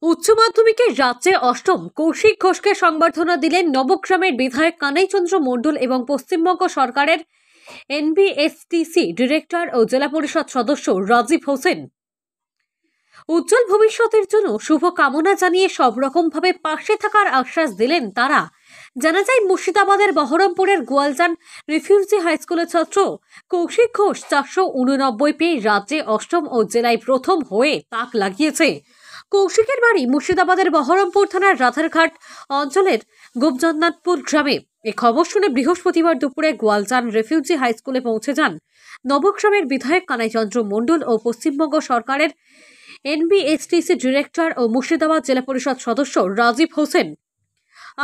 উচ্চ মাধ্যমিকে রাজ্যে অষ্টম কৌশিক ঘোষকে সংবর্ধনা দিলেন নবগ্রামের বিধায়ক কানাইচন্দ্র মণ্ডল এবং পশ্চিমবঙ্গ সরকারের এনবিএসটিসি ডিরেক্টর ও জেলা পরিষদ সদস্য রাজীব হোসেন। উজ্জ্বল ভবিষ্যতের জন্য শুভ কামনা জানিয়ে সব রকমভাবে পাশে থাকার আশ্বাস দিলেন তারা। জানা যায়, মুর্শিদাবাদের বহরমপুরের গোয়ালজান রিফিউজি হাই স্কুলের ছাত্র কৌশিক ঘোষ 489 পেয়ে রাজ্যে অষ্টম ও জেলায় প্রথম হয়ে তাক লাগিয়েছে। কৌশিকের বাড়ি মুর্শিদাবাদের বহরমপুর থানার রাধারঘাট অঞ্চলের গোপজগন্নাথপুর গ্রামে। এ খবর শুনে বৃহস্পতিবার দুপুরে গোয়ালজান রিফিউজি হাই স্কুলে পৌঁছে যান নবগ্রামের বিধায়ক কানাইচন্দ্র মণ্ডল ও পশ্চিমবঙ্গ সরকারের এনবিএসটিসি ডিরেক্টর ও মুর্শিদাবাদ জেলা পরিষদ সদস্য রাজীব হোসেন।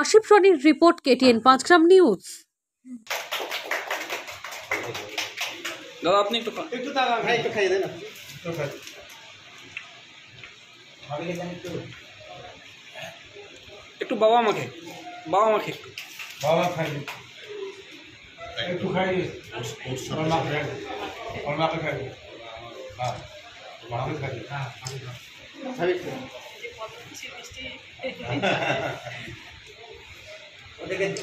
আশিফ রনির রিপোর্ট, কেটিএন 5 গ্রাম নিউজ। দাদা আপনি একটু তাকান, ভাই একটু খাইয়ে দেন না। একটু বাবা আমাকে খাইয়ে একটু খাইয়ে और माँ पे खाइए हाँ वहाँ पे खाइए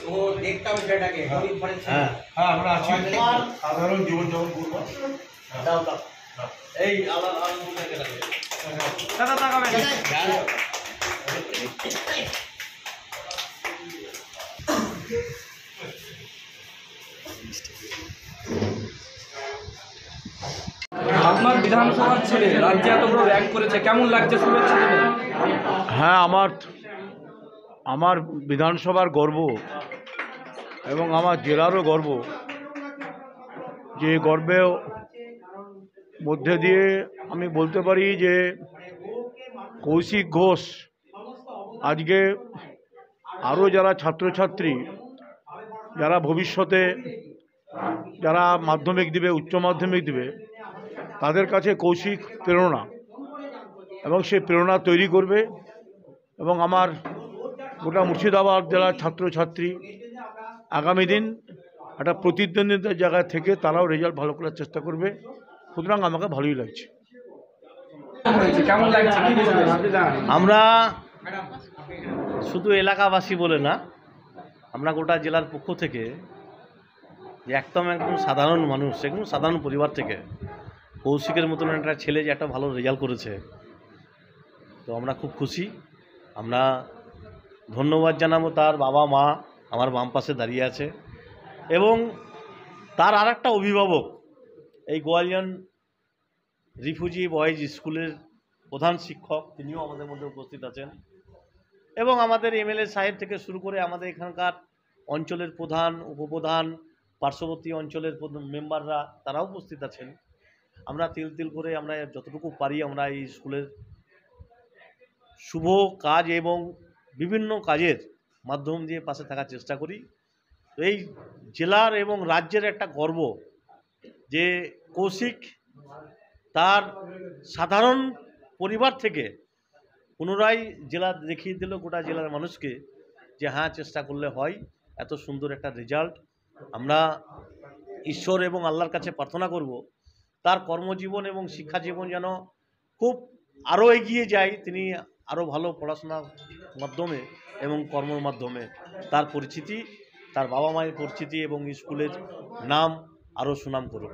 वो देखता हूँ बेटाके हाँ আমরা আছি সাধারণ জীবন যাপন করব দাও দাও এই আলাদা দাদা তাকাবেন। আপনার বিধানসভার ছেলে রাজ্যে এত বড় র্যাঙ্ক করেছে, কেমন লাগছে? শুভেচ্ছা দেবেন। হ্যাঁ, আমার বিধানসভার গর্ব এবং আমার জেলারও গর্ব। যে গর্বের মধ্যে দিয়ে আমি বলতে পারি যে কৌশিক ঘোষ আজকে আরও যারা ছাত্রছাত্রী, যারা ভবিষ্যতে যারা মাধ্যমিক দিবে, উচ্চ মাধ্যমিক দিবে, তাদের কাছে কৌশিক প্রেরণা, এবং সে প্রেরণা তৈরি করবে। এবং আমার গোটা মুর্শিদাবাদ জেলার ছাত্রছাত্রী আগামী দিন একটা প্রতিদ্বন্দ্বিতার জায়গা থেকে তারাও রেজাল্ট ভালো করার চেষ্টা করবে। সুতরাং আমাকে ভালোই লাগছে। কেমন লাগছে? আমরা শুধু এলাকাবাসী বলে না, আমরা গোটা জেলার পক্ষ থেকে যে একদম সাধারণ মানুষ, একদম সাধারণ পরিবার থেকে কৌশিকের মতন একটা ছেলে যে একটা ভালো রেজাল্ট করেছে, তো আমরা খুব খুশি। আমরা ধন্যবাদ জানাবো তার বাবা মা, আমার বাম পাশে দাঁড়িয়ে আছে, এবং তার আর একটা অভিভাবক, এই গোয়ালিয়ন রিফিউজি বয়েজ স্কুলের প্রধান শিক্ষক, তিনিও আমাদের মধ্যে উপস্থিত আছেন, এবং আমাদের এমএলএ সাহেব থেকে শুরু করে আমাদের এখানকার অঞ্চলের প্রধান, উপপ্রধান, পার্শ্ববর্তী অঞ্চলের মেম্বাররা তারাও উপস্থিত আছেন। আমরা তিল করে আমরা যতটুকু পারি আমরা এই স্কুলের শুভ কাজ এবং বিভিন্ন কাজের মাধ্যম দিয়ে পাশে থাকার চেষ্টা করি। এই জেলার এবং রাজ্যের একটা গর্ব যে কৌশিক তার সাধারণ পরিবার থেকে পুনরায় জেলা দেখিয়ে দিল গোটা জেলার মানুষকে যে হ্যাঁ, চেষ্টা করলে হয়। এত সুন্দর একটা রেজাল্ট। আমরা ঈশ্বর এবং আল্লাহর কাছে প্রার্থনা করব তার কর্মজীবন এবং শিক্ষা জীবন যেন খুব আরও এগিয়ে যায়, তিনি আরও ভালো পড়াশোনার মাধ্যমে এবং কর্মের মাধ্যমে তার পরিচিতি, তার বাবা মায়ের পরিচিতি এবং স্কুলের নাম আরও সুনাম করুক।